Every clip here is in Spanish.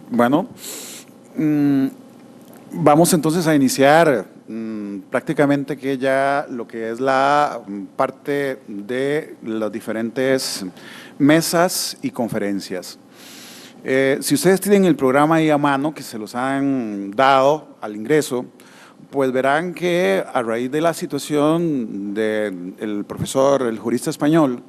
Bueno, mm, vamos entonces a iniciar prácticamente que ya lo que es la parte de las diferentes mesas y conferencias. Si ustedes tienen el programa ahí a mano, que se los han dado al ingreso, pues verán que a raíz de la situación del profesor, el jurista español,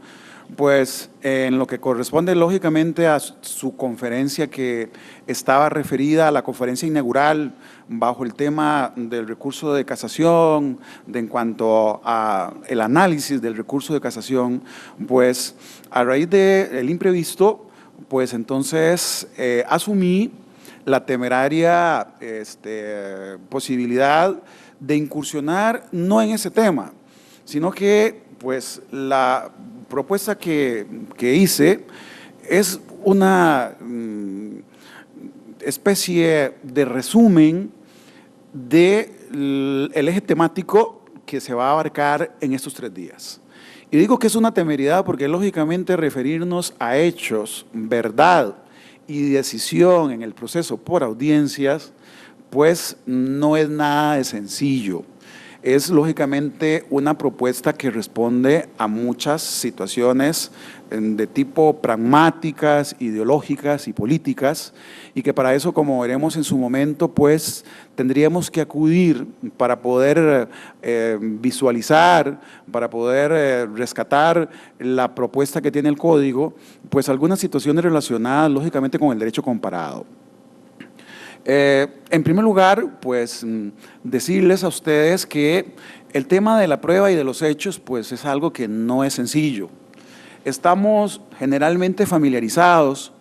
pues en lo que corresponde lógicamente a su conferencia que estaba referida a la conferencia inaugural bajo el tema del recurso de casación, en cuanto a el análisis del recurso de casación, pues a raíz del imprevisto, pues entonces asumí la temeraria posibilidad de incursionar no en ese tema, sino que pues la propuesta que hice es una especie de resumen del eje temático que se va a abarcar en estos 3 días. Y digo que es una temeridad porque lógicamente referirnos a hechos, verdad y decisión en el proceso por audiencias, pues no es nada de sencillo. Es lógicamente una propuesta que responde a muchas situaciones de tipo pragmáticas, ideológicas y políticas, y que para eso, como veremos en su momento, pues tendríamos que acudir para poder visualizar, para poder rescatar la propuesta que tiene el código, pues algunas situaciones relacionadas lógicamente con el derecho comparado. En primer lugar, pues decirles a ustedes que el tema de la prueba y de los hechos pues es algo que no es sencillo. Estamos generalmente familiarizados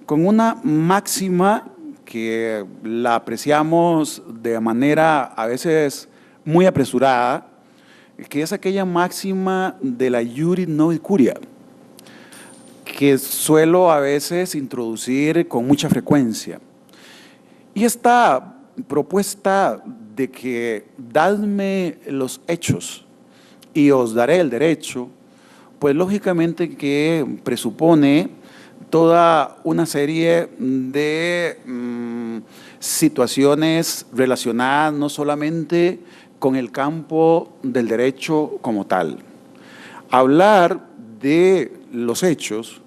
con una máxima que la apreciamos de manera a veces muy apresurada, que es aquella máxima de la iuris non curia, que suelo a veces introducir con mucha frecuencia. Y esta propuesta de que dadme los hechos y os daré el derecho, pues lógicamente que presupone toda una serie de situaciones relacionadas no solamente con el campo del derecho como tal. Hablar de los hechos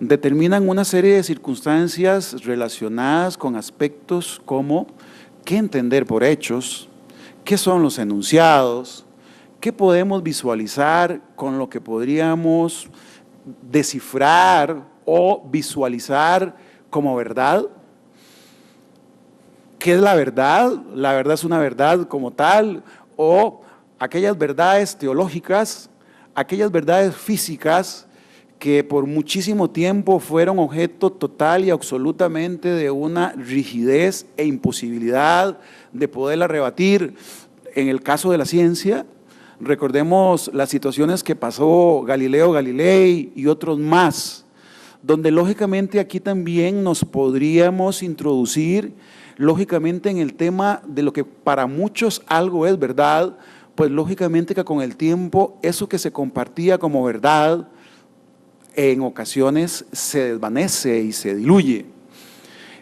determinan una serie de circunstancias relacionadas con aspectos como qué entender por hechos, qué son los enunciados, qué podemos visualizar con lo que podríamos descifrar o visualizar como verdad. ¿Qué es la verdad? ¿La verdad es una verdad como tal? O aquellas verdades teológicas, aquellas verdades físicas que por muchísimo tiempo fueron objeto total y absolutamente de una rigidez e imposibilidad de poderla rebatir. En el caso de la ciencia, recordemos las situaciones que pasó Galileo Galilei y otros más, donde lógicamente aquí también nos podríamos introducir lógicamente en el tema de lo que para muchos algo es verdad, pues lógicamente que con el tiempo eso que se compartía como verdad en ocasiones se desvanece y se diluye.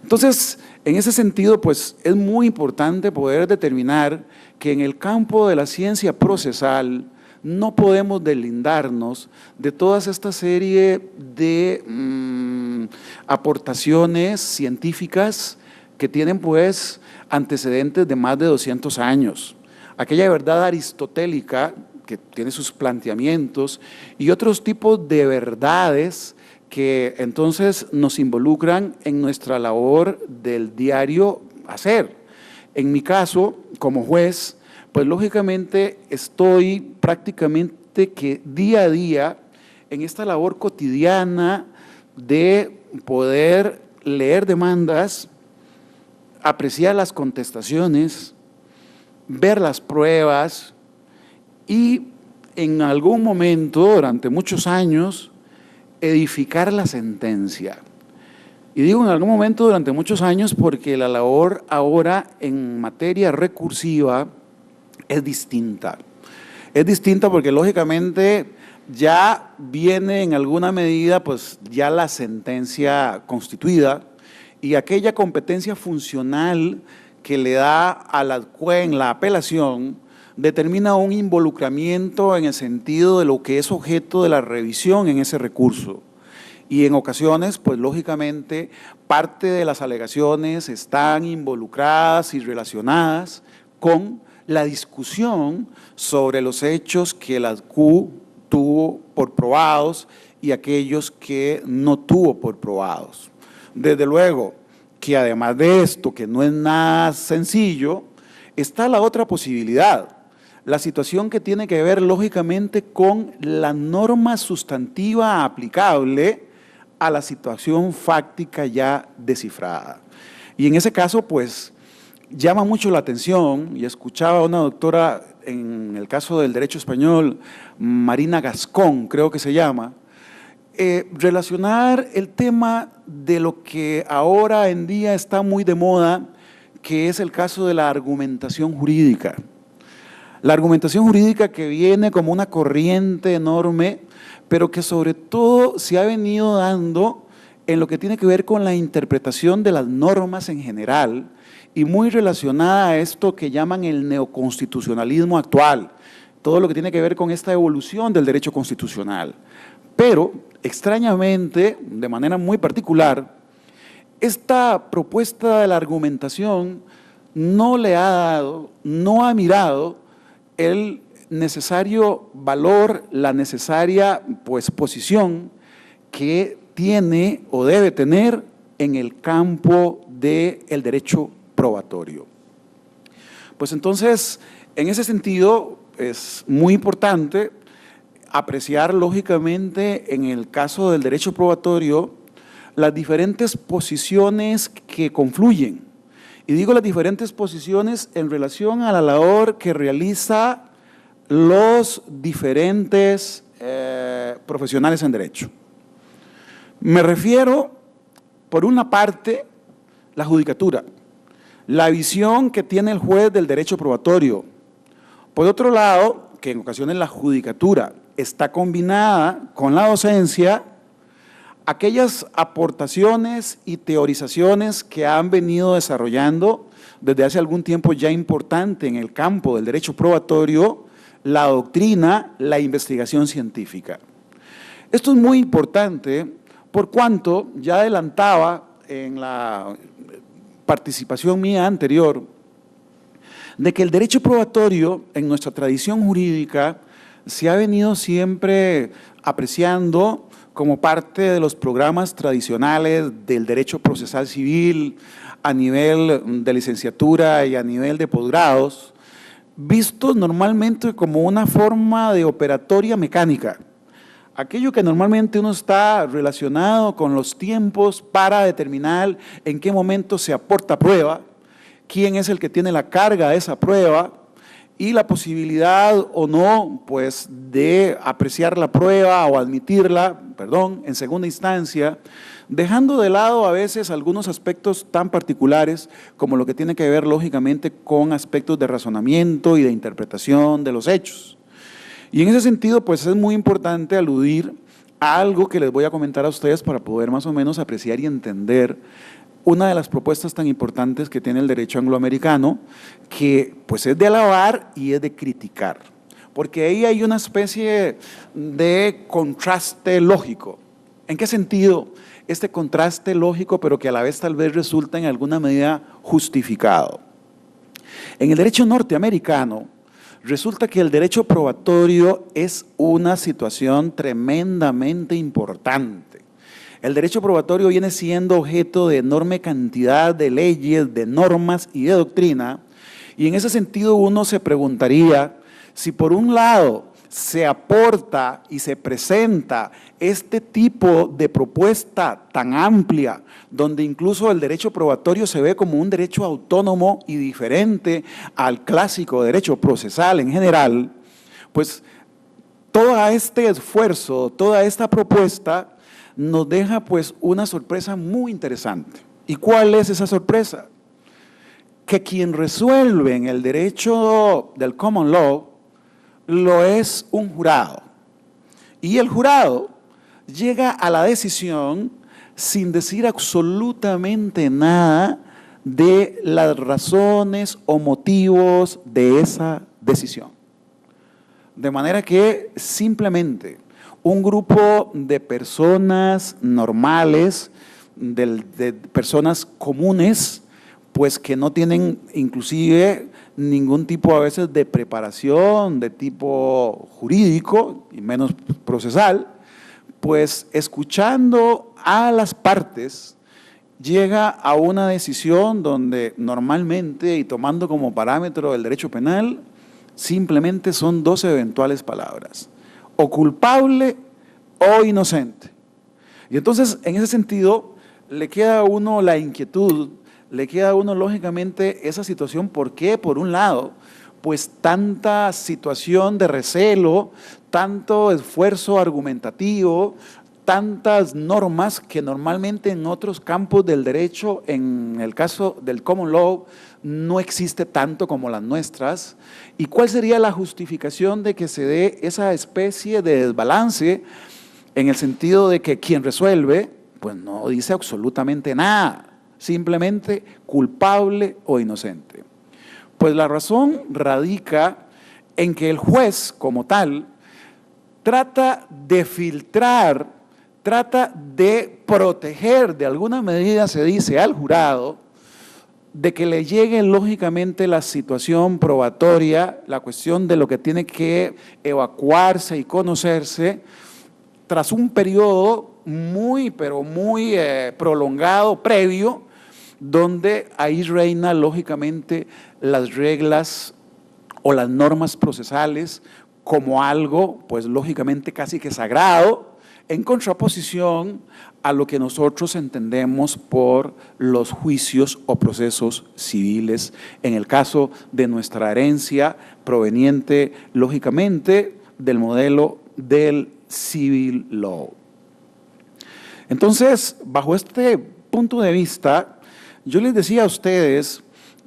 Entonces, en ese sentido, pues es muy importante poder determinar que en el campo de la ciencia procesal no podemos deslindarnos de toda esta serie de aportaciones científicas que tienen pues antecedentes de más de 200 años. Aquella verdad aristotélica que tiene sus planteamientos y otros tipos de verdades que entonces nos involucran en nuestra labor del diario hacer. En mi caso, como juez, pues lógicamente estoy prácticamente que día a día en esta labor cotidiana de poder leer demandas, apreciar las contestaciones, ver las pruebas y en algún momento, durante muchos años, edificar la sentencia. Y digo en algún momento durante muchos años porque la labor ahora en materia recursiva es distinta. Es distinta porque lógicamente ya viene en alguna medida pues ya la sentencia constituida y aquella competencia funcional que le da a la CUEN la apelación determina un involucramiento en el sentido de lo que es objeto de la revisión en ese recurso. Y en ocasiones, pues lógicamente, parte de las alegaciones están involucradas y relacionadas con la discusión sobre los hechos que la Q tuvo por probados y aquellos que no tuvo por probados. Desde luego que además de esto, que no es nada sencillo, está la otra posibilidad, la situación que tiene que ver lógicamente con la norma sustantiva aplicable a la situación fáctica ya descifrada. Y en ese caso, pues, llama mucho la atención, y escuchaba a una doctora en el caso del derecho español, Marina Gascón, creo que se llama, relacionar el tema de lo que ahora en día está muy de moda, que es el caso de la argumentación jurídica. La argumentación jurídica que viene como una corriente enorme, pero que sobre todo se ha venido dando en lo que tiene que ver con la interpretación de las normas en general y muy relacionada a esto que llaman el neoconstitucionalismo actual, todo lo que tiene que ver con esta evolución del derecho constitucional. Pero, extrañamente, de manera muy particular, esta propuesta de la argumentación no le ha dado, no ha mirado el necesario valor, la necesaria posición que tiene o debe tener en el campo del derecho probatorio. Pues entonces, en ese sentido, es muy importante apreciar lógicamente en el caso del derecho probatorio las diferentes posiciones que confluyen. Y digo las diferentes posiciones en relación a la labor que realiza los diferentes profesionales en derecho. Me refiero, por una parte, la judicatura, la visión que tiene el juez del derecho probatorio. Por otro lado, que en ocasiones la judicatura está combinada con la docencia, aquellas aportaciones y teorizaciones que han venido desarrollando desde hace algún tiempo ya importante en el campo del derecho probatorio, la doctrina, la investigación científica. Esto es muy importante por cuanto ya adelantaba en la participación mía anterior de que el derecho probatorio en nuestra tradición jurídica se ha venido siempre apreciando como parte de los programas tradicionales del derecho procesal civil a nivel de licenciatura y a nivel de posgrados, vistos normalmente como una forma de operatoria mecánica. Aquello que normalmente uno está relacionado con los tiempos para determinar en qué momento se aporta prueba, quién es el que tiene la carga de esa prueba y la posibilidad o no, pues, de apreciar la prueba o admitirla, en segunda instancia, dejando de lado a veces algunos aspectos tan particulares como lo que tiene que ver lógicamente con aspectos de razonamiento y de interpretación de los hechos. Y en ese sentido, pues es muy importante aludir a algo que les voy a comentar a ustedes para poder más o menos apreciar y entender una de las propuestas tan importantes que tiene el derecho angloamericano, que pues es de alabar y es de criticar, porque ahí hay una especie de contraste lógico. ¿En qué sentido? Este contraste lógico, pero que a la vez tal vez resulta en alguna medida justificado. En el derecho norteamericano, resulta que el derecho probatorio es una situación tremendamente importante. El derecho probatorio viene siendo objeto de enorme cantidad de leyes, de normas y de doctrina, y en ese sentido uno se preguntaría si por un lado se aporta y se presenta este tipo de propuesta tan amplia, donde incluso el derecho probatorio se ve como un derecho autónomo y diferente al clásico derecho procesal en general, pues todo este esfuerzo, toda esta propuesta nos deja pues una sorpresa muy interesante. ¿Y cuál es esa sorpresa? Que quien resuelve en el derecho del common law lo es un jurado. Y el jurado llega a la decisión sin decir absolutamente nada de las razones o motivos de esa decisión. De manera que simplemente un grupo de personas normales, de personas comunes, pues que no tienen inclusive ningún tipo a veces de preparación de tipo jurídico y menos procesal, pues escuchando a las partes llega a una decisión donde normalmente, y tomando como parámetro el derecho penal, simplemente son dos eventuales palabras: o culpable o inocente. Y entonces, en ese sentido, le queda a uno la inquietud, le queda a uno lógicamente esa situación. ¿Por qué? Por un lado, pues tanta situación de recelo, tanto esfuerzo argumentativo, tantas normas que normalmente en otros campos del derecho, en el caso del common law, no existe tanto como las nuestras. ¿Y cuál sería la justificación de que se dé esa especie de desbalance en el sentido de que quien resuelve, pues no dice absolutamente nada, simplemente culpable o inocente? Pues la razón radica en que el juez como tal trata de filtrar, trata de proteger de alguna medida, se dice, al jurado, de que le llegue lógicamente la situación probatoria, la cuestión de lo que tiene que evacuarse y conocerse tras un periodo muy, pero muy prolongado, previo, donde ahí reina lógicamente las reglas o las normas procesales como algo, pues lógicamente casi que sagrado, en contraposición a lo que nosotros entendemos por los juicios o procesos civiles, en el caso de nuestra herencia proveniente lógicamente del modelo del civil law. Entonces, bajo este punto de vista, yo les decía a ustedes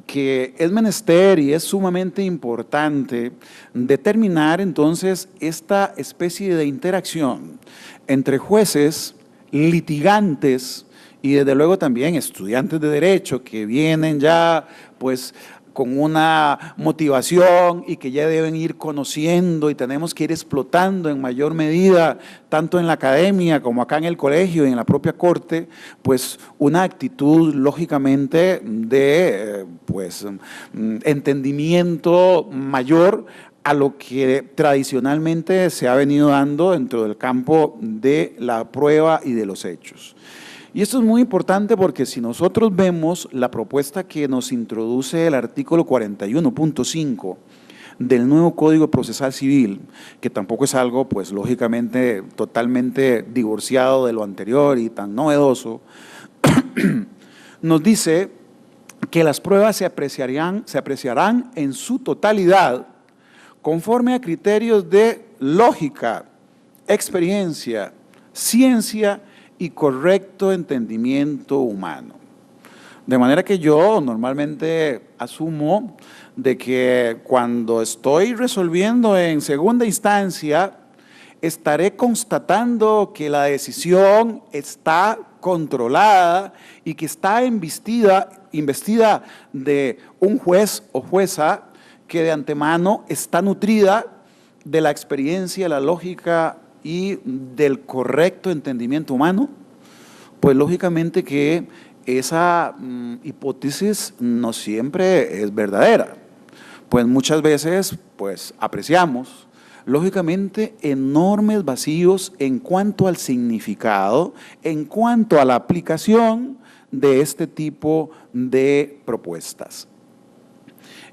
que es menester y es sumamente importante determinar entonces esta especie de interacción entre jueces, litigantes y desde luego también estudiantes de derecho que vienen ya pues con una motivación y que ya deben ir conociendo y tenemos que ir explotando en mayor medida, tanto en la academia como acá en el colegio y en la propia corte, pues una actitud lógicamente de pues entendimiento mayor a lo que tradicionalmente se ha venido dando dentro del campo de la prueba y de los hechos. Y esto es muy importante porque si nosotros vemos la propuesta que nos introduce el artículo 41.5 del nuevo Código Procesal Civil, que tampoco es algo, pues lógicamente, totalmente divorciado de lo anterior y tan novedoso, nos dice que las pruebas se apreciarán en su totalidad conforme a criterios de lógica, experiencia, ciencia y correcto entendimiento humano. De manera que yo normalmente asumo de que cuando estoy resolviendo en segunda instancia, estaré constatando que la decisión está controlada y que está investida de un juez o jueza que de antemano está nutrida de la experiencia, la lógica y del correcto entendimiento humano. Pues lógicamente que esa hipótesis no siempre es verdadera. Pues muchas veces pues apreciamos lógicamente enormes vacíos en cuanto al significado, en cuanto a la aplicación de este tipo de propuestas.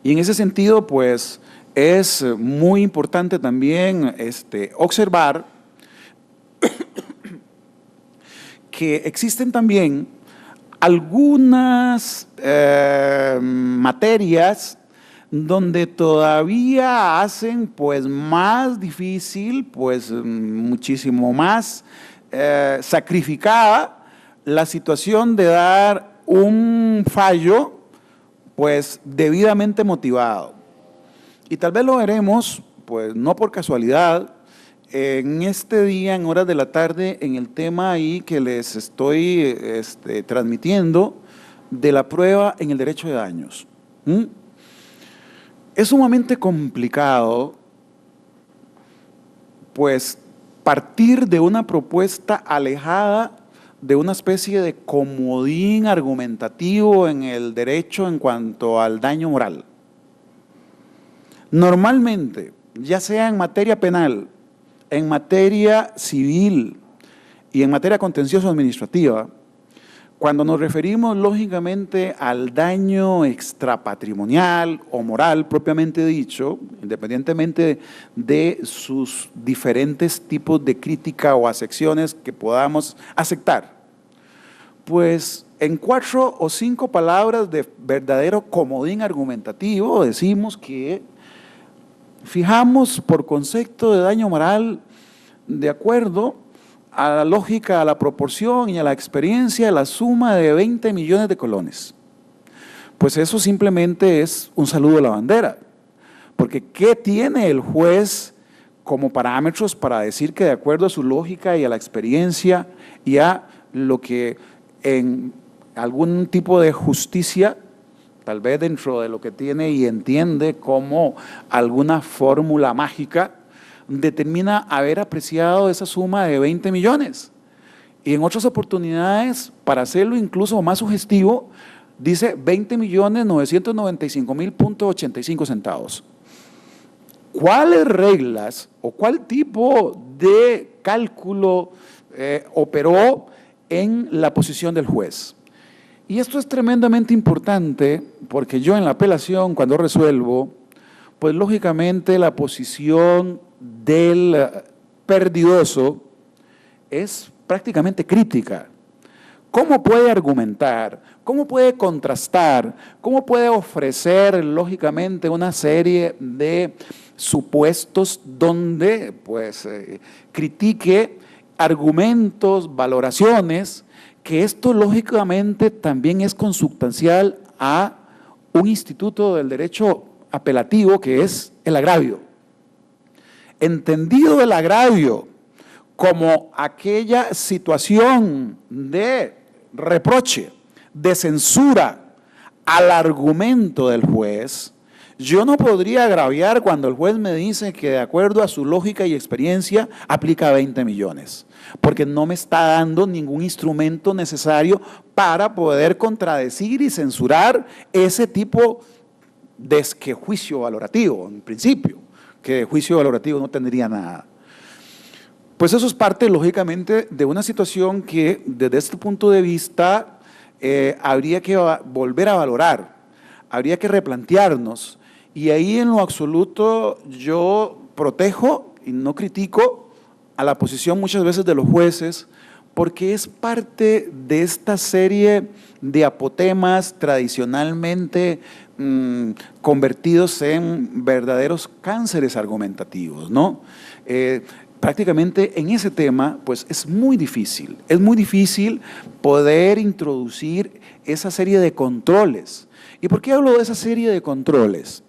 Y en ese sentido pues es muy importante también observar que existen también algunas materias donde todavía hacen pues más difícil, pues muchísimo más sacrificada la situación de dar un fallo pues debidamente motivado. Y tal vez lo veremos, pues no por casualidad, en este día, en horas de la tarde, en el tema ahí que les estoy transmitiendo de la prueba en el derecho de daños. Es sumamente complicado, pues, partir de una propuesta alejada de una especie de comodín argumentativo en el derecho en cuanto al daño moral. Normalmente, ya sea en materia penal, en materia civil y en materia contencioso administrativa, cuando nos referimos lógicamente al daño extrapatrimonial o moral propiamente dicho, independientemente de sus diferentes tipos de crítica o acepciones que podamos aceptar, pues en 4 o 5 palabras de verdadero comodín argumentativo decimos que fijamos por concepto de daño moral de acuerdo a la lógica, a la proporción y a la experiencia la suma de 20 millones de colones. Pues eso simplemente es un saludo a la bandera, porque ¿qué tiene el juez como parámetros para decir que de acuerdo a su lógica y a la experiencia y a lo que en algún tipo de justicia, tal vez dentro de lo que tiene y entiende como alguna fórmula mágica, determina haber apreciado esa suma de 20 millones? Y en otras oportunidades, para hacerlo incluso más sugestivo, dice 20.995.85 centavos. ¿Cuáles reglas o cuál tipo de cálculo operó en la posición del juez? Y esto es tremendamente importante porque yo en la apelación, cuando resuelvo, pues lógicamente la posición del perdidoso es prácticamente crítica. ¿Cómo puede argumentar? ¿Cómo puede contrastar? ¿Cómo puede ofrecer lógicamente una serie de supuestos donde pues critique argumentos, valoraciones, que esto lógicamente también es consubstancial a un instituto del derecho apelativo que es el agravio? Entendido el agravio como aquella situación de reproche, de censura al argumento del juez, yo no podría agraviar cuando el juez me dice que de acuerdo a su lógica y experiencia aplica 20 millones, porque no me está dando ningún instrumento necesario para poder contradecir y censurar ese tipo de juicio valorativo, en principio, que de juicio valorativo no tendría nada. Pues eso es parte, lógicamente, de una situación que desde este punto de vista habría que volver a valorar, habría que replantearnos, y ahí en lo absoluto yo protejo y no critico a la posición muchas veces de los jueces, porque es parte de esta serie de apotemas tradicionalmente convertidos en verdaderos cánceres argumentativos, ¿no? Prácticamente en ese tema, pues es muy difícil poder introducir esa serie de controles. ¿Y por qué hablo de esa serie de controles?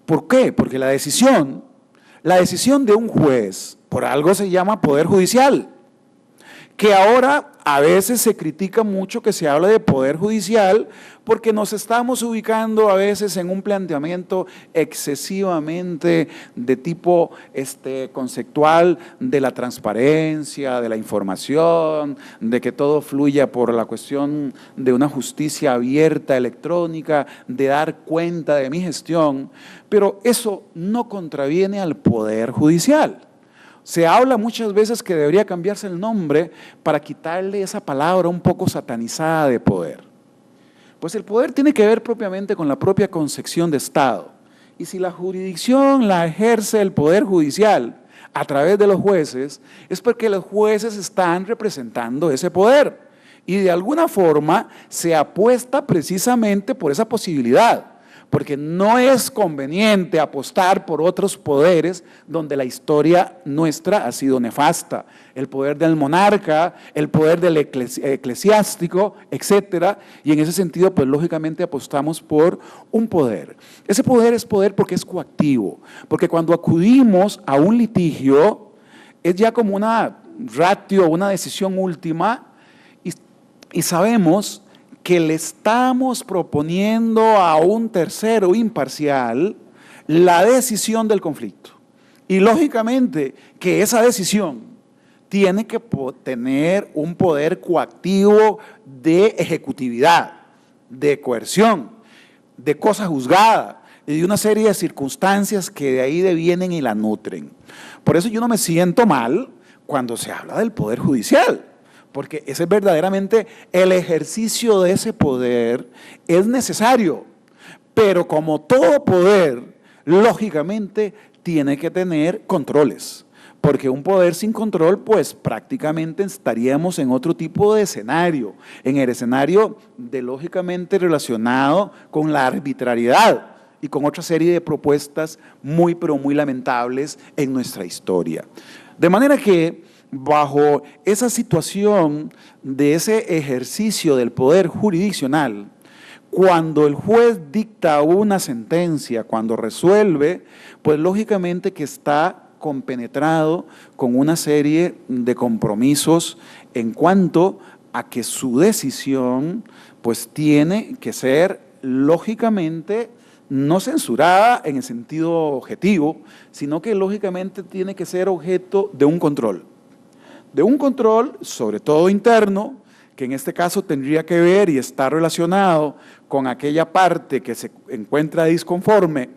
¿Por qué? Porque la decisión de un juez, por algo se llama poder judicial, que ahora a veces se critica mucho que se habla de poder judicial porque nos estamos ubicando a veces en un planteamiento excesivamente de tipo conceptual de la transparencia, de la información, de que todo fluya por la cuestión de una justicia abierta, electrónica, de dar cuenta de mi gestión, pero eso no contraviene al poder judicial. Se habla muchas veces que debería cambiarse el nombre para quitarle esa palabra un poco satanizada de poder. Pues el poder tiene que ver propiamente con la propia concepción de Estado. Y si la jurisdicción la ejerce el Poder Judicial a través de los jueces, es porque los jueces están representando ese poder. Y de alguna forma se apuesta precisamente por esa posibilidad, porque no es conveniente apostar por otros poderes donde la historia nuestra ha sido nefasta. El poder del monarca, el poder del eclesiástico, etcétera, y en ese sentido, pues lógicamente apostamos por un poder. Ese poder es poder porque es coactivo, porque cuando acudimos a un litigio, es ya como una ratio, una decisión última, y sabemos que le estamos proponiendo a un tercero imparcial la decisión del conflicto. Y lógicamente que esa decisión tiene que tener un poder coactivo de ejecutividad, de coerción, de cosa juzgada y de una serie de circunstancias que de ahí devienen y la nutren. Por eso yo no me siento mal cuando se habla del poder judicial, porque ese es verdaderamente el ejercicio de ese poder es necesario, pero como todo poder, lógicamente tiene que tener controles, porque un poder sin control, pues prácticamente estaríamos en otro tipo de escenario, en el escenario de lógicamente relacionado con la arbitrariedad y con otra serie de propuestas muy, pero muy lamentables en nuestra historia. De manera que, bajo esa situación de ese ejercicio del poder jurisdiccional, cuando el juez dicta una sentencia, cuando resuelve, pues lógicamente que está compenetrado con una serie de compromisos en cuanto a que su decisión pues tiene que ser lógicamente no censurada en el sentido objetivo, sino que lógicamente tiene que ser objeto de un control sobre todo interno, que en este caso tendría que ver y estar relacionado con aquella parte que se encuentra disconforme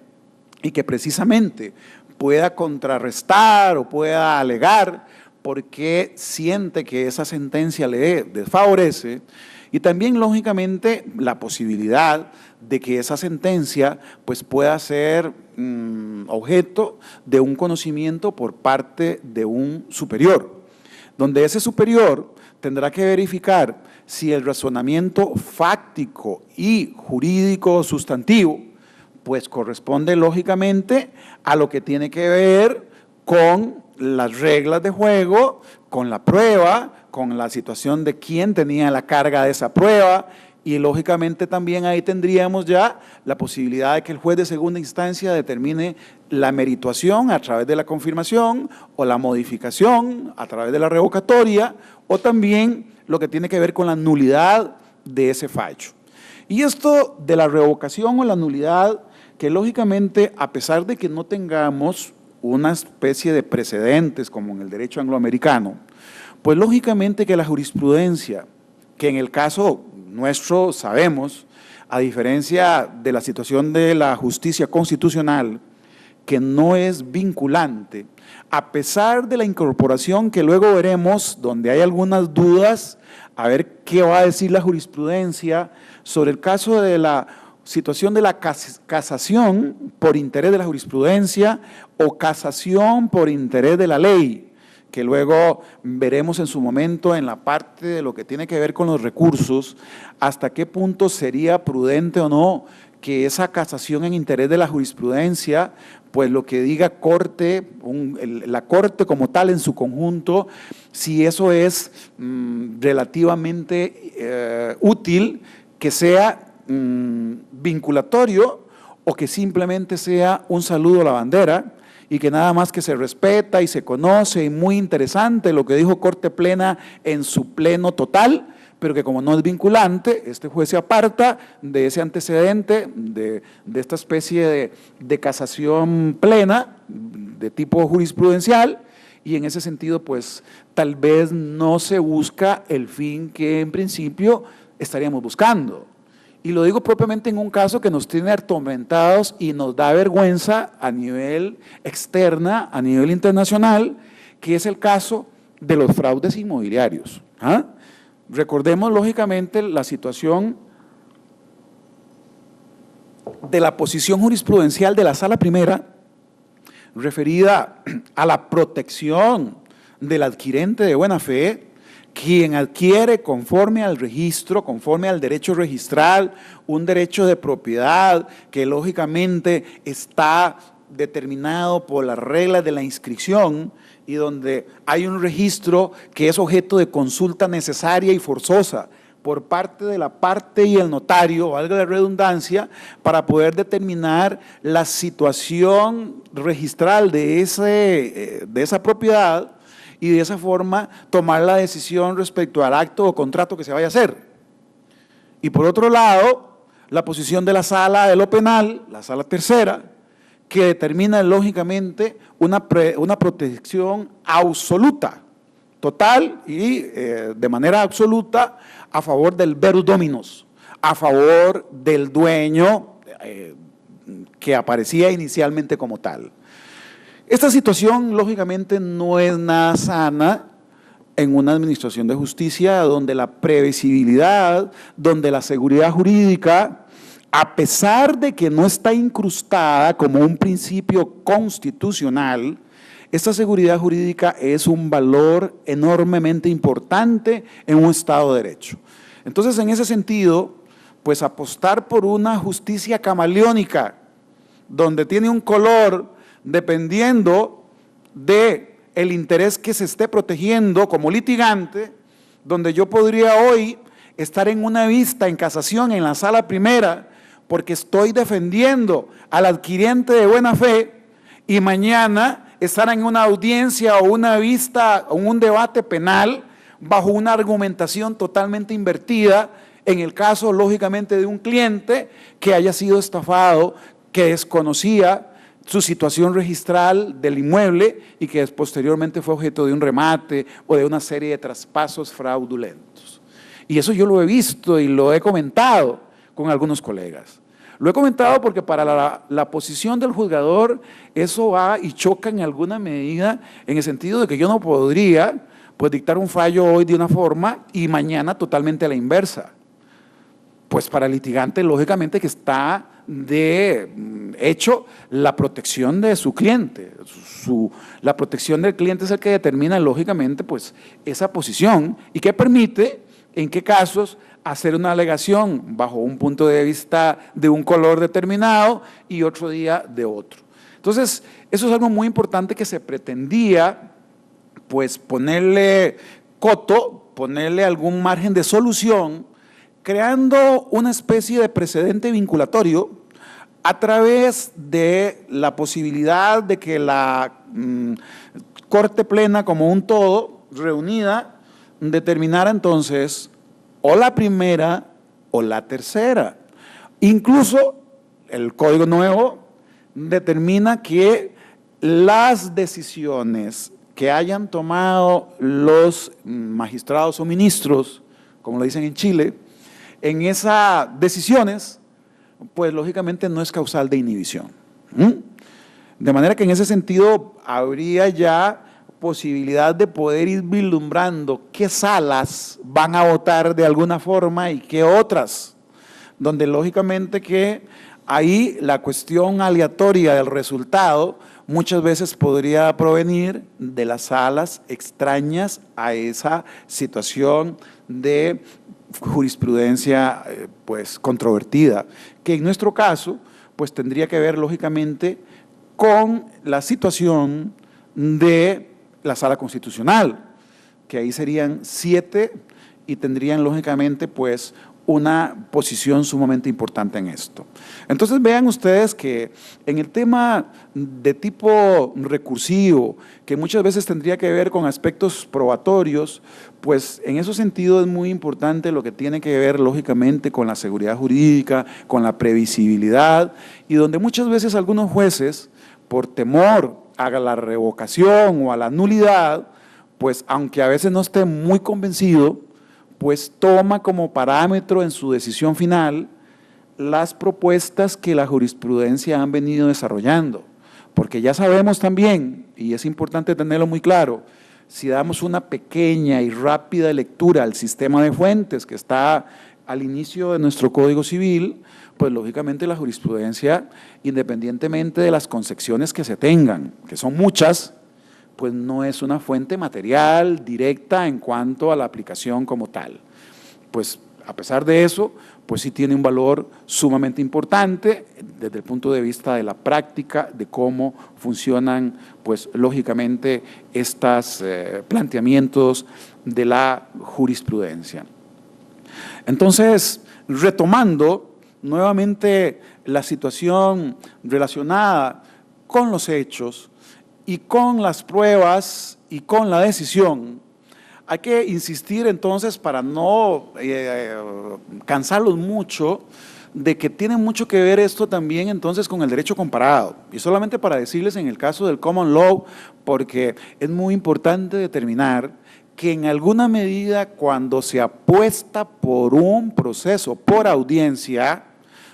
y que precisamente pueda contrarrestar o pueda alegar porque siente que esa sentencia le desfavorece, y también lógicamente la posibilidad de que esa sentencia pues pueda ser objeto de un conocimiento por parte de un superior, donde ese superior tendrá que verificar si el razonamiento fáctico y jurídico sustantivo pues corresponde lógicamente a lo que tiene que ver con las reglas de juego, con la prueba, con la situación de quién tenía la carga de esa prueba, y lógicamente también ahí tendríamos ya la posibilidad de que el juez de segunda instancia determine la merituación a través de la confirmación o la modificación a través de la revocatoria, o también lo que tiene que ver con la nulidad de ese fallo. Y esto de la revocación o la nulidad, que lógicamente a pesar de que no tengamos una especie de precedentes como en el derecho angloamericano, pues lógicamente que la jurisprudencia, que en el caso nuestro sabemos, a diferencia de la situación de la justicia constitucional, que no es vinculante, a pesar de la incorporación que luego veremos, donde hay algunas dudas, a ver qué va a decir la jurisprudencia sobre el caso de la situación de la casación por interés de la jurisprudencia o casación por interés de la ley, que luego veremos en su momento en la parte de lo que tiene que ver con los recursos, hasta qué punto sería prudente o no que esa casación en interés de la jurisprudencia, pues lo que diga corte, la corte como tal en su conjunto, si eso es relativamente útil, que sea vinculatorio o que simplemente sea un saludo a la bandera, y que nada más que se respeta y se conoce, y muy interesante lo que dijo Corte Plena en su pleno total, pero que como no es vinculante, este juez se aparta de ese antecedente, de esta especie de casación plena, de tipo jurisprudencial, y en ese sentido pues tal vez no se busca el fin que en principio estaríamos buscando. Y lo digo propiamente en un caso que nos tiene atormentados y nos da vergüenza a nivel externa, a nivel internacional, que es el caso de los fraudes inmobiliarios. ¿Ah? Recordemos lógicamente la situación de la posición jurisprudencial de la Sala Primera referida a la protección del adquirente de buena fe, quien adquiere conforme al registro, conforme al derecho registral, un derecho de propiedad que lógicamente está determinado por las reglas de la inscripción y donde hay un registro que es objeto de consulta necesaria y forzosa por parte de la parte y el notario, valga la redundancia, para poder determinar la situación registral de esa propiedad. y de esa forma tomar la decisión respecto al acto o contrato que se vaya a hacer. Y por otro lado, la posición de la sala de lo penal, la sala tercera, que determina lógicamente una protección absoluta, total y de manera absoluta a favor del verus dominus, a favor del dueño que aparecía inicialmente como tal. Esta situación lógicamente no es nada sana en una administración de justicia donde la previsibilidad, donde la seguridad jurídica, a pesar de que no está incrustada como un principio constitucional, esta seguridad jurídica es un valor enormemente importante en un Estado de Derecho. Entonces, en ese sentido, pues apostar por una justicia camaleónica, donde tiene un color dependiendo del interés que se esté protegiendo como litigante, donde yo podría hoy estar en una vista en casación en la sala primera, porque estoy defendiendo al adquiriente de buena fe, y mañana estar en una audiencia o una vista o un debate penal bajo una argumentación totalmente invertida, en el caso, lógicamente, de un cliente que haya sido estafado, que desconocía su situación registral del inmueble y que posteriormente fue objeto de un remate o de una serie de traspasos fraudulentos. Y eso yo lo he visto y lo he comentado con algunos colegas. Lo he comentado porque para la posición del juzgador eso va y choca en alguna medida, en el sentido de que yo no podría pues dictar un fallo hoy de una forma y mañana totalmente a la inversa. Pues para el litigante, lógicamente, que está de hecho la protección de su cliente. La protección del cliente es el que determina, lógicamente, pues esa posición y que permite, en qué casos, hacer una alegación bajo un punto de vista de un color determinado y otro día de otro. Entonces, eso es algo muy importante que se pretendía, pues, ponerle coto, ponerle algún margen de solución, creando una especie de precedente vinculatorio a través de la posibilidad de que la Corte Plena como un todo, reunida, determinara entonces o la primera o la tercera. Incluso el Código Nuevo determina que las decisiones que hayan tomado los magistrados o ministros, como lo dicen en Chile, en esas decisiones, pues lógicamente no es causal de inhibición. De manera que en ese sentido habría ya posibilidad de poder ir vislumbrando qué salas van a votar de alguna forma y qué otras, donde lógicamente que ahí la cuestión aleatoria del resultado muchas veces podría provenir de las salas extrañas a esa situación de jurisprudencia pues controvertida, que en nuestro caso pues tendría que ver lógicamente con la situación de la Sala Constitucional, que ahí serían 7 y tendrían lógicamente pues una posición sumamente importante en esto. Entonces vean ustedes que en el tema de tipo recursivo, que muchas veces tendría que ver con aspectos probatorios, pues en ese sentido es muy importante lo que tiene que ver lógicamente con la seguridad jurídica, con la previsibilidad, y donde muchas veces algunos jueces, por temor a la revocación o a la nulidad, pues aunque a veces no esté muy convencido, pues toma como parámetro en su decisión final las propuestas que la jurisprudencia han venido desarrollando. Porque ya sabemos también, y es importante tenerlo muy claro, si damos una pequeña y rápida lectura al sistema de fuentes que está al inicio de nuestro Código Civil, pues lógicamente la jurisprudencia, independientemente de las concepciones que se tengan, que son muchas, pues no es una fuente material directa en cuanto a la aplicación como tal. Pues a pesar de eso, pues sí tiene un valor sumamente importante desde el punto de vista de la práctica, de cómo funcionan, pues lógicamente, estos planteamientos de la jurisprudencia. Entonces, retomando nuevamente la situación relacionada con los hechos, y con las pruebas y con la decisión. Hay que insistir entonces, para no cansarlos mucho, de que tiene mucho que ver esto también entonces con el derecho comparado. Y solamente para decirles en el caso del common law, porque es muy importante determinar que en alguna medida cuando se apuesta por un proceso, por audiencia,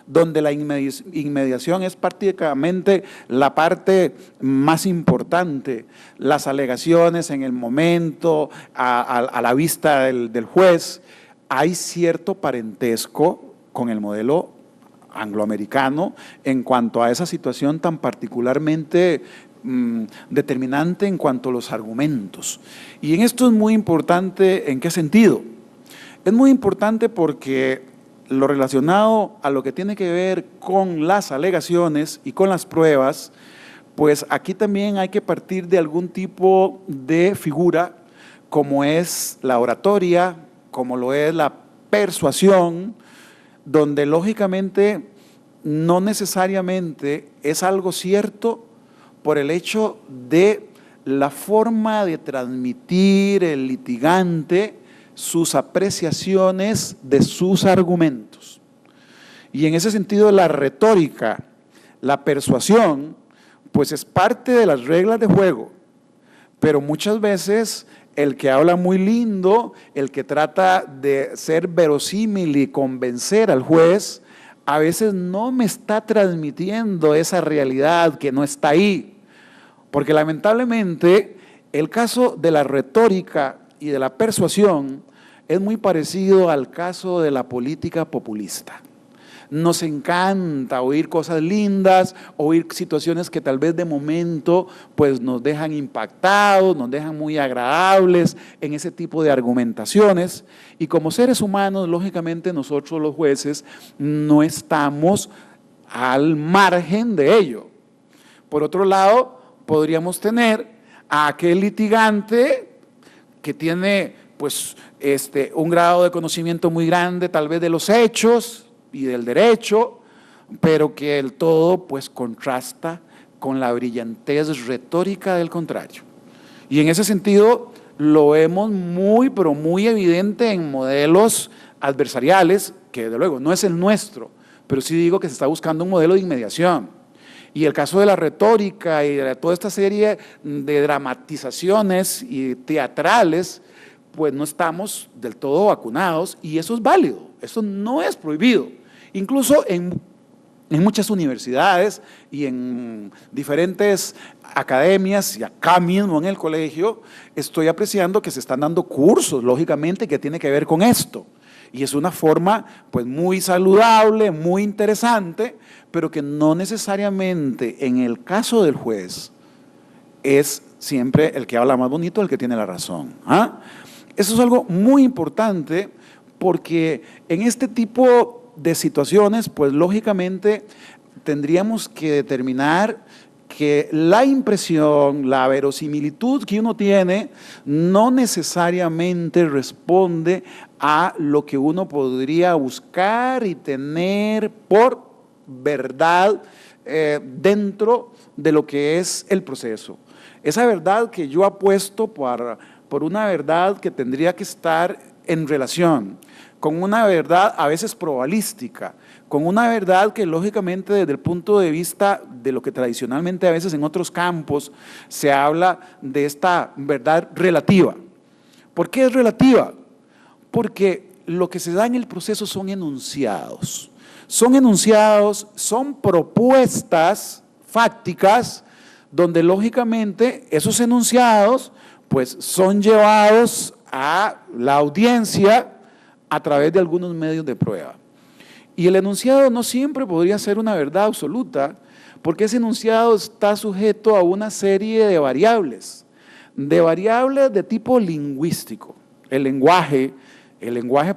donde la inmediación es prácticamente la parte más importante, las alegaciones en el momento, a la vista del juez, hay cierto parentesco con el modelo angloamericano en cuanto a esa situación tan particularmente determinante en cuanto a los argumentos. Y en esto es muy importante, ¿en qué sentido? Es muy importante porque lo relacionado a lo que tiene que ver con las alegaciones y con las pruebas, pues aquí también hay que partir de algún tipo de figura, como es la oratoria, como lo es la persuasión, donde lógicamente no necesariamente es algo cierto por el hecho de la forma de transmitir el litigante sus apreciaciones de sus argumentos. Y en ese sentido la retórica, la persuasión, pues es parte de las reglas de juego, pero muchas veces el que habla muy lindo, el que trata de ser verosímil y convencer al juez, a veces no me está transmitiendo esa realidad que no está ahí. Porque lamentablemente el caso de la retórica y de la persuasión es muy parecido al caso de la política populista. Nos encanta oír cosas lindas, oír situaciones que tal vez de momento pues nos dejan impactados, nos dejan muy agradables en ese tipo de argumentaciones, y como seres humanos, lógicamente nosotros los jueces no estamos al margen de ello. Por otro lado, podríamos tener a aquel litigante que tiene pues un grado de conocimiento muy grande tal vez de los hechos y del derecho, pero que el todo pues contrasta con la brillantez retórica del contrario. Y en ese sentido lo vemos muy, pero muy evidente en modelos adversariales, que desde luego no es el nuestro, pero sí digo que se está buscando un modelo de inmediación. Y el caso de la retórica y de toda esta serie de dramatizaciones y teatrales, pues no estamos del todo vacunados, y eso es válido, eso no es prohibido. Incluso en muchas universidades y en diferentes academias, y acá mismo en el colegio, estoy apreciando que se están dando cursos, lógicamente, que tiene que ver con esto. Y es una forma pues muy saludable, muy interesante, pero que no necesariamente en el caso del juez es siempre el que habla más bonito el que tiene la razón. Eso es algo muy importante, porque en este tipo de situaciones, pues lógicamente tendríamos que determinar que la impresión, la verosimilitud que uno tiene no necesariamente responde a lo que uno podría buscar y tener por verdad dentro de lo que es el proceso. Esa verdad que yo apuesto por una verdad que tendría que estar en relación con una verdad a veces probabilística, con una verdad que lógicamente desde el punto de vista de lo que tradicionalmente a veces en otros campos se habla de esta verdad relativa. ¿Por qué es relativa? Porque lo que se da en el proceso son enunciados. Son enunciados, son propuestas fácticas, donde lógicamente esos enunciados pues son llevados a la audiencia a través de algunos medios de prueba. Y el enunciado no siempre podría ser una verdad absoluta, porque ese enunciado está sujeto a una serie de variables de tipo lingüístico. El lenguaje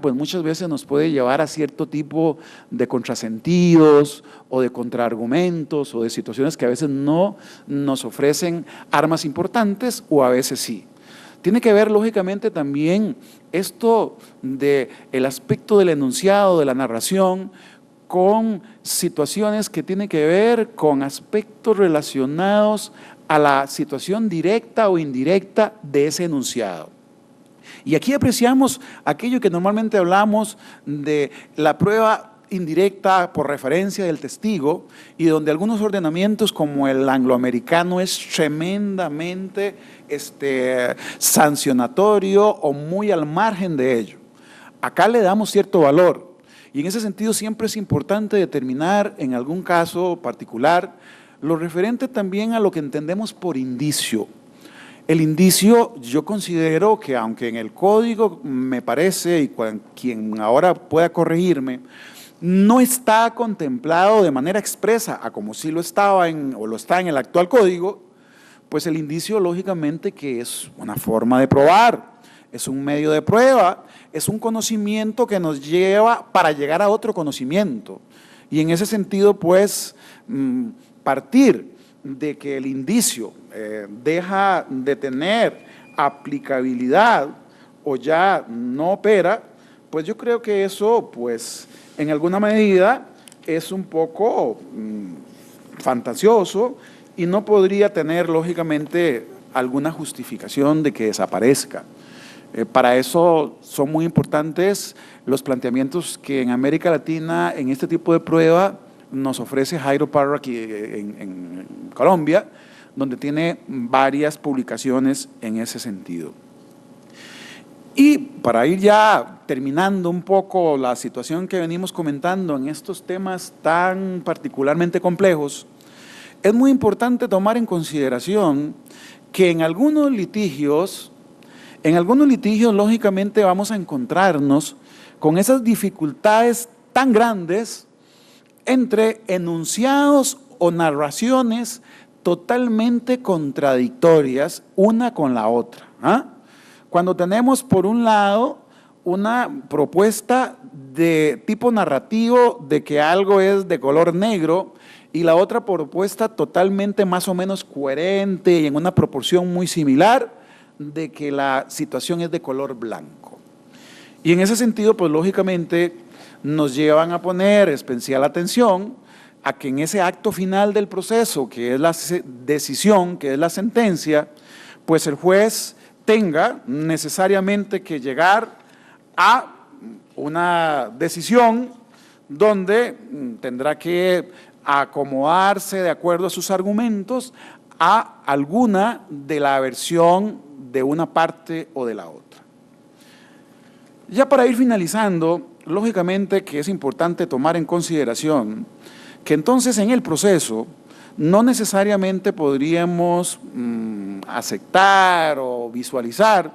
pues muchas veces nos puede llevar a cierto tipo de contrasentidos o de contraargumentos o de situaciones que a veces no nos ofrecen armas importantes, o a veces sí. Tiene que ver lógicamente también esto del aspecto del enunciado, de la narración, con situaciones que tienen que ver con aspectos relacionados a la situación directa o indirecta de ese enunciado. Y aquí apreciamos aquello que normalmente hablamos de la prueba indirecta por referencia del testigo, y donde algunos ordenamientos como el angloamericano es tremendamente sancionatorio o muy al margen de ello. Acá le damos cierto valor, y en ese sentido siempre es importante determinar en algún caso particular lo referente también a lo que entendemos por indicio. El indicio, yo considero que aunque en el código me parece, y quien ahora pueda corregirme, no está contemplado de manera expresa, a como sí lo estaba o lo está en el actual código, pues el indicio lógicamente que es una forma de probar, es un medio de prueba, es un conocimiento que nos lleva para llegar a otro conocimiento. Y en ese sentido, pues, partir de que el indicio deja de tener aplicabilidad o ya no opera, pues yo creo que eso, pues, en alguna medida es un poco fantasioso y no podría tener, lógicamente, alguna justificación de que desaparezca. Para eso son muy importantes los planteamientos que en América Latina, en este tipo de prueba, nos ofrece Jairo Parra aquí en Colombia, donde tiene varias publicaciones en ese sentido. Y para ir ya terminando un poco la situación que venimos comentando en estos temas tan particularmente complejos, es muy importante tomar en consideración que en algunos litigios lógicamente vamos a encontrarnos con esas dificultades tan grandes entre enunciados o narraciones totalmente contradictorias una con la otra. Cuando tenemos por un lado una propuesta de tipo narrativo de que algo es de color negro y la otra propuesta totalmente más o menos coherente y en una proporción muy similar de que la situación es de color blanco. Y en ese sentido, pues lógicamente nos llevan a poner especial atención a que en ese acto final del proceso, que es la decisión, que es la sentencia, pues el juez tenga necesariamente que llegar a una decisión donde tendrá que acomodarse de acuerdo a sus argumentos a alguna de la versión de una parte o de la otra. Ya para ir finalizando, lógicamente que es importante tomar en consideración que entonces en el proceso no necesariamente podríamos aceptar o visualizar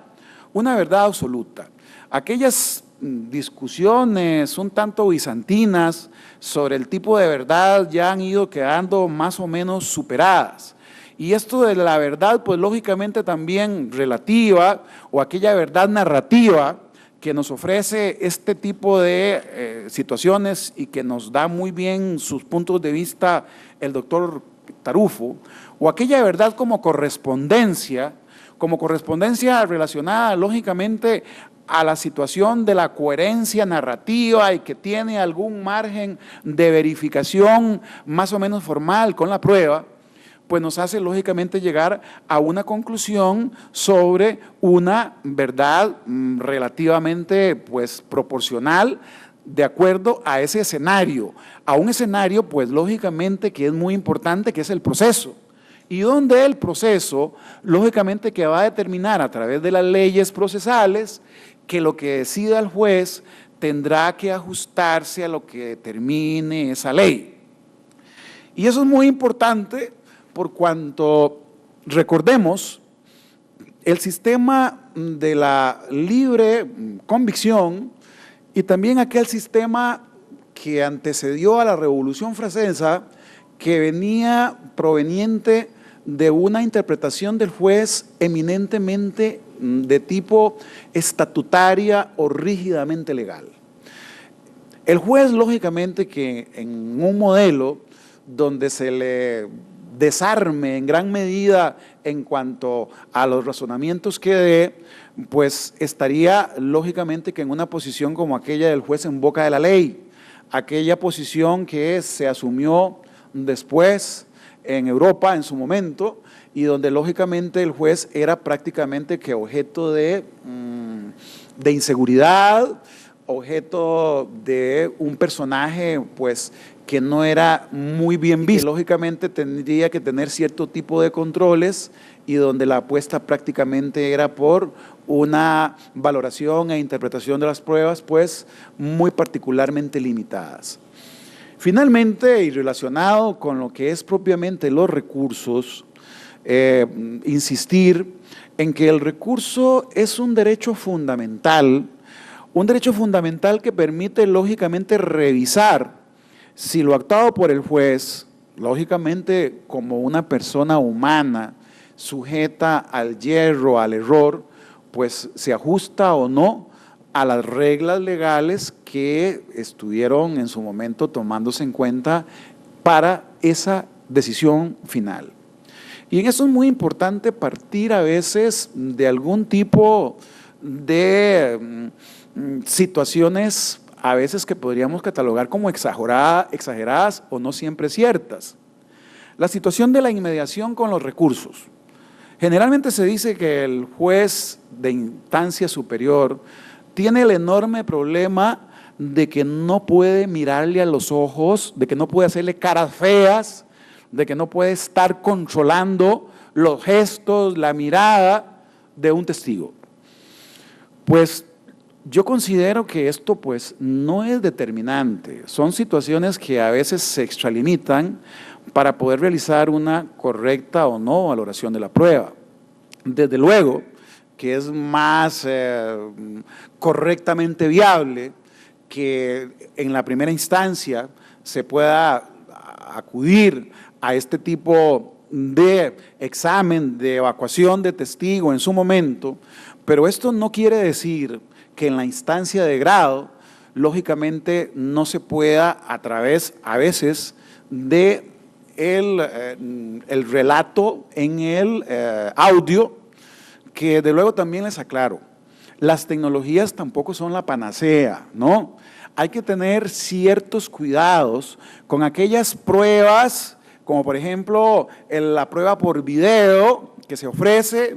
una verdad absoluta. Aquellas discusiones un tanto bizantinas sobre el tipo de verdad ya han ido quedando más o menos superadas. Y esto de la verdad, pues lógicamente también relativa, o aquella verdad narrativa que nos ofrece este tipo de situaciones y que nos da muy bien sus puntos de vista el doctor Tarufo, o aquella verdad como correspondencia relacionada lógicamente a la situación de la coherencia narrativa y que tiene algún margen de verificación más o menos formal con la prueba, pues nos hace lógicamente llegar a una conclusión sobre una verdad relativamente pues proporcional de acuerdo a ese escenario, a un escenario pues lógicamente que es muy importante, que es el proceso, y donde el proceso lógicamente que va a determinar a través de las leyes procesales que lo que decida el juez tendrá que ajustarse a lo que determine esa ley. Y eso es muy importante por cuanto, recordemos, el sistema de la libre convicción y también aquel sistema que antecedió a la Revolución Francesa, que venía proveniente de una interpretación del juez eminentemente de tipo estatutaria o rígidamente legal. El juez, lógicamente, que en un modelo donde se le desarme en gran medida en cuanto a los razonamientos que dé, pues estaría lógicamente que en una posición como aquella del juez en boca de la ley, aquella posición que se asumió después en Europa en su momento y donde lógicamente el juez era prácticamente que objeto de inseguridad, objeto de un personaje pues que no era muy bien visto, que lógicamente tendría que tener cierto tipo de controles y donde la apuesta prácticamente era por una valoración e interpretación de las pruebas pues muy particularmente limitadas. Finalmente, y relacionado con lo que es propiamente los recursos, insistir en que el recurso es un derecho fundamental que permite lógicamente revisar si lo actuado por el juez, lógicamente como una persona humana sujeta al yerro, al error, pues se ajusta o no a las reglas legales que estuvieron en su momento tomándose en cuenta para esa decisión final. Y en eso es muy importante partir a veces de algún tipo de situaciones a veces que podríamos catalogar como exageradas o no siempre ciertas. La situación de la inmediación con los recursos. Generalmente se dice que el juez de instancia superior tiene el enorme problema de que no puede mirarle a los ojos, de que no puede hacerle caras feas, de que no puede estar controlando los gestos, la mirada de un testigo. Pues yo considero que esto pues no es determinante, son situaciones que a veces se extralimitan para poder realizar una correcta o no valoración de la prueba. Desde luego que es más correctamente viable que en la primera instancia se pueda acudir a este tipo de examen, de evacuación de testigo en su momento, pero esto no quiere decir que en la instancia de grado, lógicamente no se pueda a través, a veces, de el relato en el audio, que de luego también les aclaro, las tecnologías tampoco son la panacea, ¿no? Hay que tener ciertos cuidados con aquellas pruebas, como por ejemplo la prueba por video que se ofrece.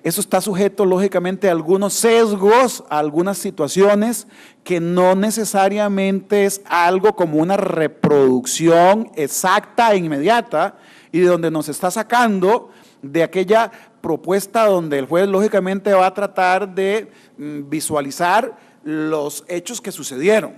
Eso está sujeto lógicamente a algunos sesgos, a algunas situaciones que no necesariamente es algo como una reproducción exacta e inmediata y de donde nos está sacando de aquella propuesta donde el juez lógicamente va a tratar de visualizar los hechos que sucedieron.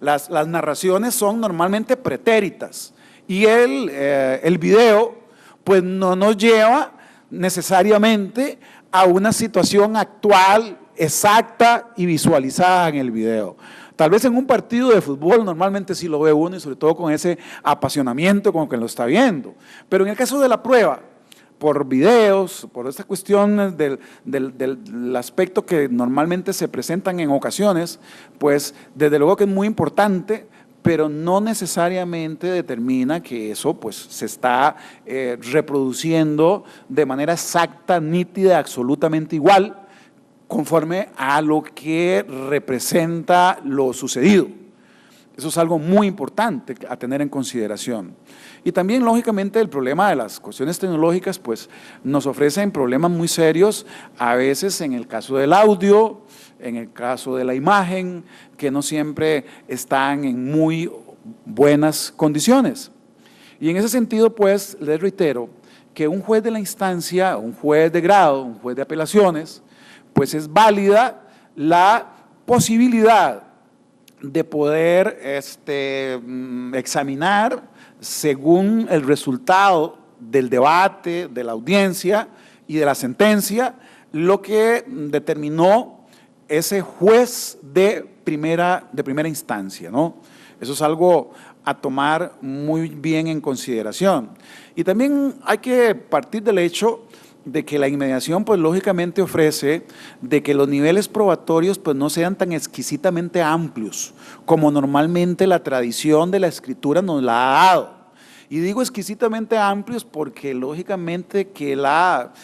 Las narraciones son normalmente pretéritas y el video pues no nos lleva necesariamente a una situación actual, exacta y visualizada en el video. Tal vez en un partido de fútbol normalmente sí lo ve uno y sobre todo con ese apasionamiento con que lo está viendo. Pero en el caso de la prueba, por videos, por esta cuestión del aspecto que normalmente se presentan en ocasiones, pues desde luego que es muy importante, pero no necesariamente determina que eso pues se está reproduciendo de manera exacta, nítida, absolutamente igual, conforme a lo que representa lo sucedido. Eso es algo muy importante a tener en consideración. Y también, lógicamente, el problema de las cuestiones tecnológicas pues nos ofrecen problemas muy serios, a veces en el caso del audio, en el caso de la imagen, que no siempre están en muy buenas condiciones. Y en ese sentido, pues, les reitero que un juez de la instancia, un juez de grado, un juez de apelaciones, pues es válida la posibilidad de poder examinar según el resultado del debate, de la audiencia y de la sentencia, lo que determinó ese juez de primera instancia, ¿no? Eso es algo a tomar muy bien en consideración. Y también hay que partir del hecho de que la inmediación, pues lógicamente ofrece de que los niveles probatorios pues no sean tan exquisitamente amplios como normalmente la tradición de la escritura nos la ha dado. Y digo exquisitamente amplios porque lógicamente que la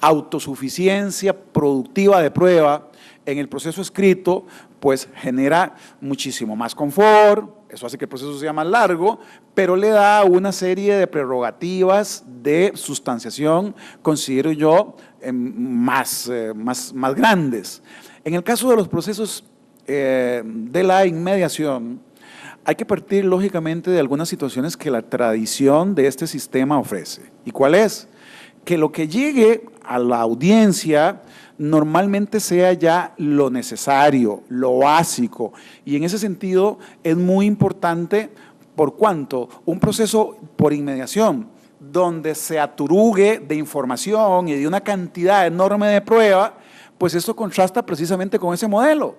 autosuficiencia productiva de prueba en el proceso escrito pues genera muchísimo más confort, eso hace que el proceso sea más largo, pero le da una serie de prerrogativas de sustanciación, considero yo, más grandes. En el caso de los procesos de la inmediación, hay que partir lógicamente de algunas situaciones que la tradición de este sistema ofrece. ¿Y cuál es? Que lo que llegue a la audiencia normalmente sea ya lo necesario, lo básico, y en ese sentido es muy importante por cuanto un proceso por inmediación donde se aturugue de información y de una cantidad enorme de prueba, pues esto contrasta precisamente con ese modelo.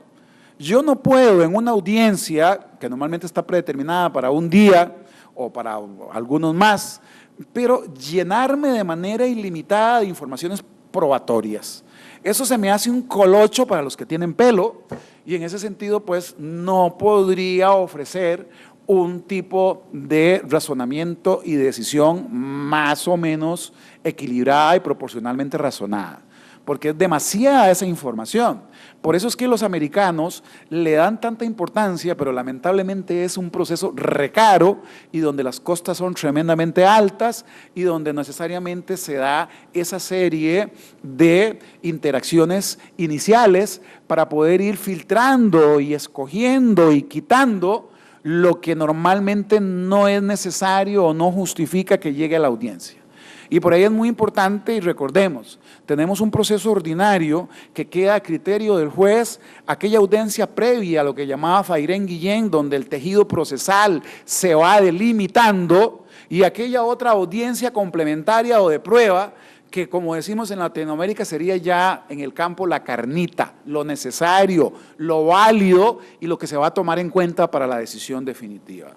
Yo no puedo en una audiencia que normalmente está predeterminada para un día o para algunos más, pero llenarme de manera ilimitada de informaciones probatorias. Eso se me hace un colocho para los que tienen pelo y en ese sentido pues no podría ofrecer un tipo de razonamiento y decisión más o menos equilibrada y proporcionalmente razonada, porque es demasiada esa información. Por eso es que los americanos le dan tanta importancia, pero lamentablemente es un proceso recaro y donde las costas son tremendamente altas y donde necesariamente se da esa serie de interacciones iniciales para poder ir filtrando y escogiendo y quitando lo que normalmente no es necesario o no justifica que llegue a la audiencia. Y por ahí es muy importante, y recordemos, tenemos un proceso ordinario que queda a criterio del juez, aquella audiencia previa a lo que llamaba Fairen-Guillén, donde el tejido procesal se va delimitando, y aquella otra audiencia complementaria o de prueba, que como decimos en Latinoamérica sería ya en el campo la carnita, lo necesario, lo válido y lo que se va a tomar en cuenta para la decisión definitiva.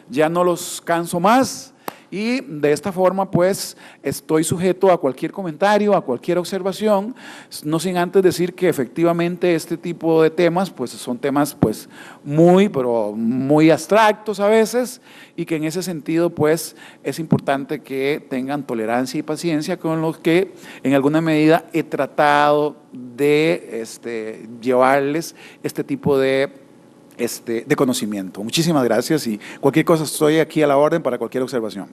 Ya no los canso más. Y de esta forma, pues, estoy sujeto a cualquier comentario, a cualquier observación, no sin antes decir que efectivamente este tipo de temas, pues, son temas, pues, pero muy abstractos a veces, y que en ese sentido, pues, es importante que tengan tolerancia y paciencia con los que, en alguna medida, he tratado de llevarles este tipo de conocimiento. Muchísimas gracias y cualquier cosa estoy aquí a la orden para cualquier observación.